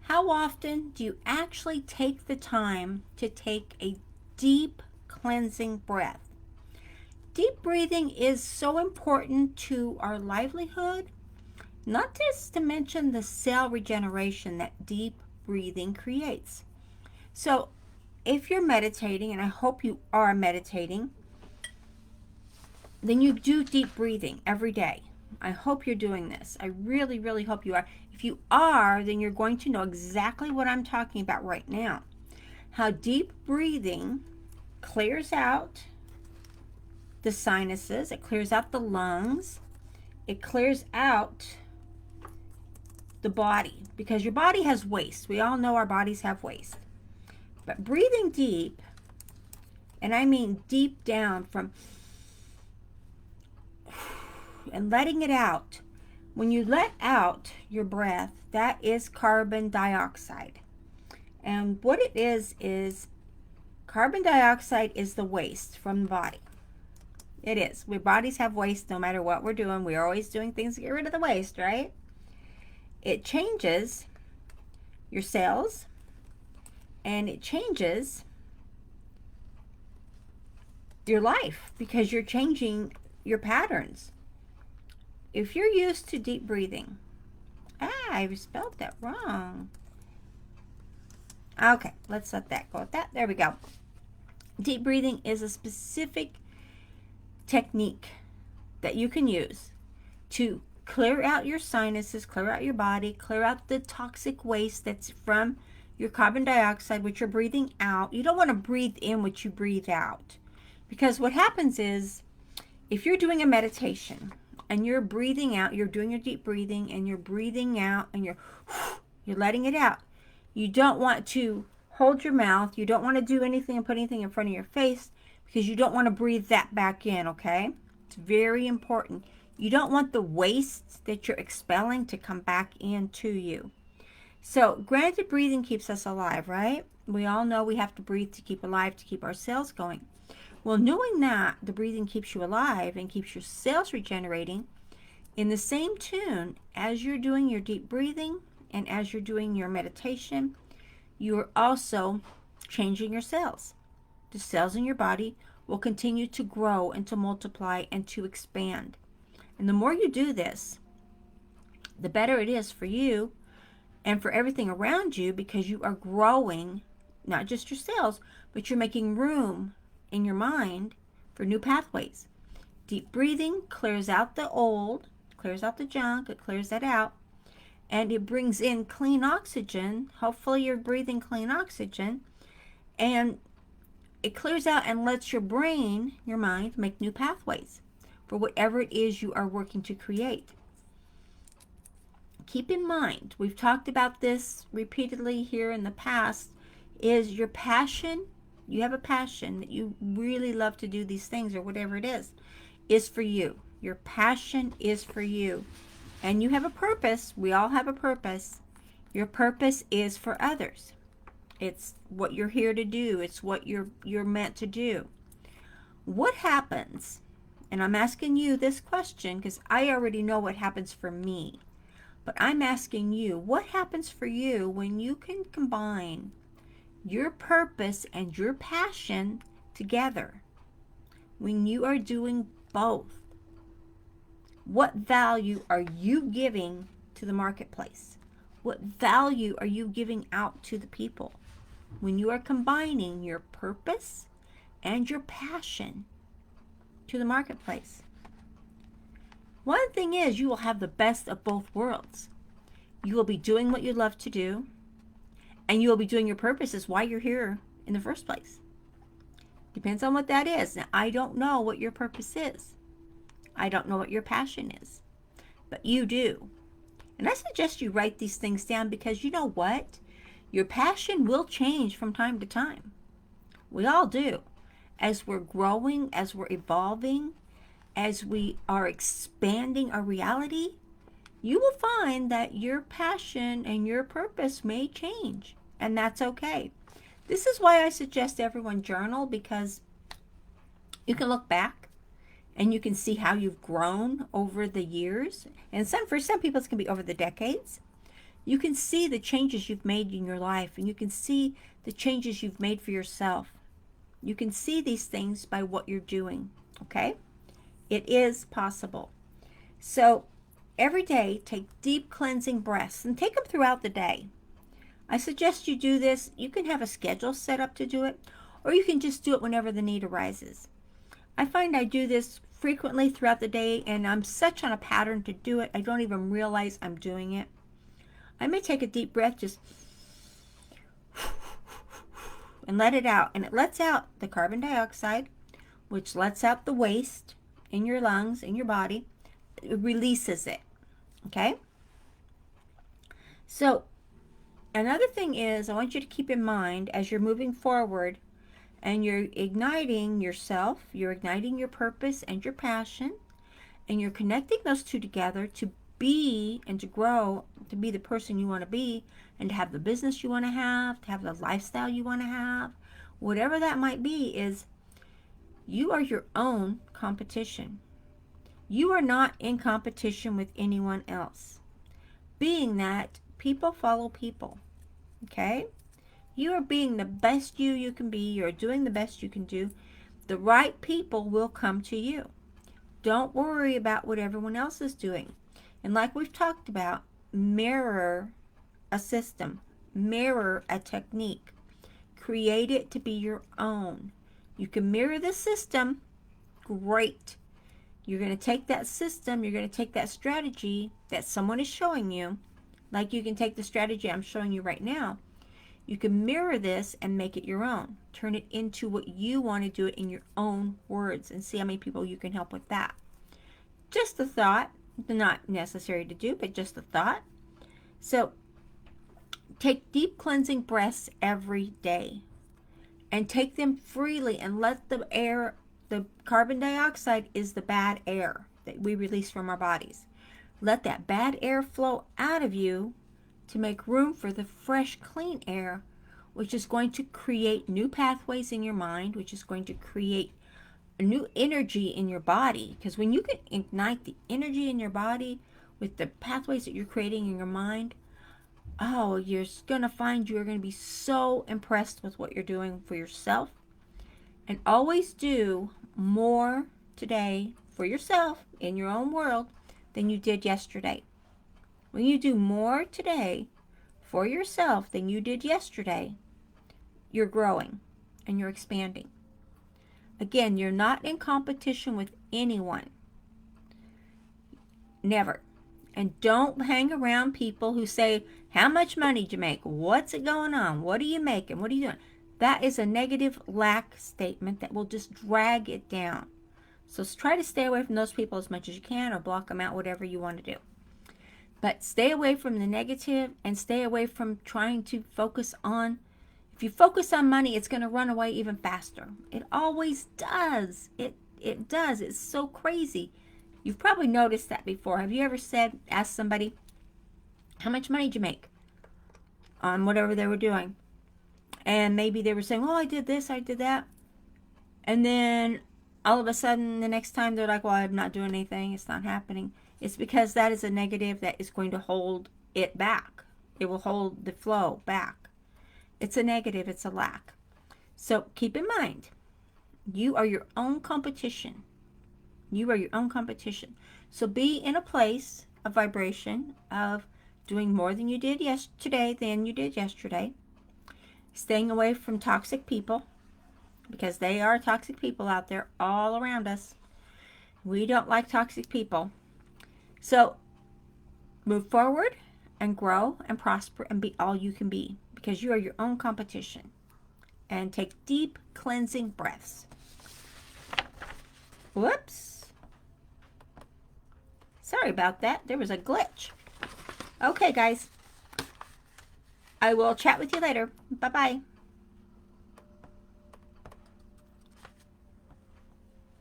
How often do you actually take the time to take a deep cleansing breath? Deep breathing is so important to our livelihood, not just to mention the cell regeneration that deep breathing creates. So, if you're meditating, and I hope you are meditating, then you do deep breathing every day. I hope you're doing this. I really, really hope you are. If you are, then you're going to know exactly what I'm talking about right now. How deep breathing clears out the sinuses, it clears out the lungs, it clears out the body, because your body has waste. We all know our bodies have waste. But breathing deep, and I mean deep down from, and letting it out. When you let out your breath, that is carbon dioxide. And what it is carbon dioxide is the waste from the body. It is. We bodies have waste no matter what we're doing. We're always doing things to get rid of the waste, right? It changes your cells, and it changes your life because you're changing your patterns. If you're used to deep breathing, I spelled that wrong. Okay, let's let that go with that. There we go. Deep breathing is a specific technique that you can use to clear out your sinuses, clear out your body, clear out the toxic waste that's from your carbon dioxide, which you're breathing out. You don't want to breathe in what you breathe out. Because what happens is, if you're doing a meditation and you're breathing out, you're doing your deep breathing and you're breathing out and you're letting it out. You don't want to hold your mouth. You don't want to do anything and put anything in front of your face because you don't want to breathe that back in, okay? It's very important. You don't want the waste that you're expelling to come back into you. So, granted, breathing keeps us alive, right? We all know we have to breathe to keep alive, to keep our cells going. Well, knowing that the breathing keeps you alive and keeps your cells regenerating, in the same tune as you're doing your deep breathing and as you're doing your meditation, you're also changing your cells. The cells in your body will continue to grow and to multiply and to expand. And the more you do this, the better it is for you and for everything around you, because you are growing not just your cells, but you're making room in your mind for new pathways. Deep breathing clears out the old, clears out the junk, it clears that out, and it brings in clean oxygen. Hopefully you're breathing clean oxygen, and it clears out and lets your brain, your mind, make new pathways for whatever it is you are working to create. Keep in mind, we've talked about this repeatedly here in the past, is your passion. You have a passion that you really love to do these things or whatever it is for you. Your passion is for you. And you have a purpose. We all have a purpose. Your purpose is for others. It's what you're here to do. It's what you're meant to do. What happens, and I'm asking you this question because I already know what happens for me, but I'm asking you, what happens for you when you can combine your purpose and your passion together? When you are doing both, what value are you giving to the marketplace? What value are you giving out to the people when you are combining your purpose and your passion to the marketplace? One thing is, you will have the best of both worlds. You will be doing what you love to do, and you will be doing your purpose is why you're here in the first place. Depends on what that is. Now, I don't know what your purpose is. I don't know what your passion is, but you do. And I suggest you write these things down, because you know what? Your passion will change from time to time. We all do. As we're growing, as we're evolving, as we are expanding our reality, you will find that your passion and your purpose may change, and that's okay. This is why I suggest everyone journal, because you can look back and you can see how you've grown over the years. And for some people, it's going to be over the decades. You can see the changes you've made in your life, and you can see the changes you've made for yourself. You can see these things by what you're doing, okay? It is possible. So every day, take deep cleansing breaths and take them throughout the day. I suggest you do this. You can have a schedule set up to do it, or you can just do it whenever the need arises. I find I do this frequently throughout the day, and I'm such on a pattern to do it, I don't even realize I'm doing it. I may take a deep breath, just and let it out, and it lets out the carbon dioxide, which lets out the waste in your lungs, in your body. It releases it, okay? So another thing is, I want you to keep in mind as you're moving forward and you're igniting yourself, you're igniting your purpose and your passion, and you're connecting those two together to be and to grow, to be the person you want to be, and to have the business you want to have the lifestyle you want to have, whatever that might be, is you are your own competition. You are not in competition with anyone else. Being that, people follow people, okay? You are being the best you can be. You're doing the best you can do. The right people will come to you. Don't worry about what everyone else is doing. And like we've talked about, mirror a system, mirror a technique. Create it to be your own. You can mirror the system, great. You're going to take that system, you're going to take that strategy that someone is showing you, like you can take the strategy I'm showing you right now. You can mirror this and make it your own. Turn it into what you want to do it in your own words, and see how many people you can help with that. Just a thought, not necessary to do, but just a thought. So take deep cleansing breaths every day, and take them freely, and let the air, the carbon dioxide is the bad air that we release from our bodies. Let that bad air flow out of you to make room for the fresh, clean air, which is going to create new pathways in your mind, which is going to create a new energy in your body. Because when you can ignite the energy in your body with the pathways that you're creating in your mind, oh, you're going to find you're going to be so impressed with what you're doing for yourself. And always do more today for yourself in your own world than you did yesterday. When you do more today for yourself than you did yesterday, you're growing and you're expanding. Again, you're not in competition with anyone. Never. And don't hang around people who say, how much money do you make? What's it going on? What are you making? What are you doing? That is a negative lack statement that will just drag it down. So try to stay away from those people as much as you can, or block them out, whatever you want to do. But stay away from the negative, and stay away from trying to focus on, if you focus on money, it's going to run away even faster. It always does. It does. It's so crazy. You've probably noticed that before. Have you ever asked somebody, how much money did you make on whatever they were doing? And maybe they were saying, oh, I did this, I did that. And then all of a sudden, the next time they're like, well, I'm not doing anything. It's not happening. It's because that is a negative that is going to hold it back. It will hold the flow back. It's a negative. It's a lack. So keep in mind, you are your own competition. You are your own competition. So be in a place of vibration of doing more than you did yesterday. Staying away from toxic people, because they are toxic people out there all around us. We don't like toxic people. So move forward and grow and prosper and be all you can be, because you are your own competition. And take deep cleansing breaths. Whoops. Sorry about that. There was a glitch. Okay, guys. I will chat with you later. Bye-bye.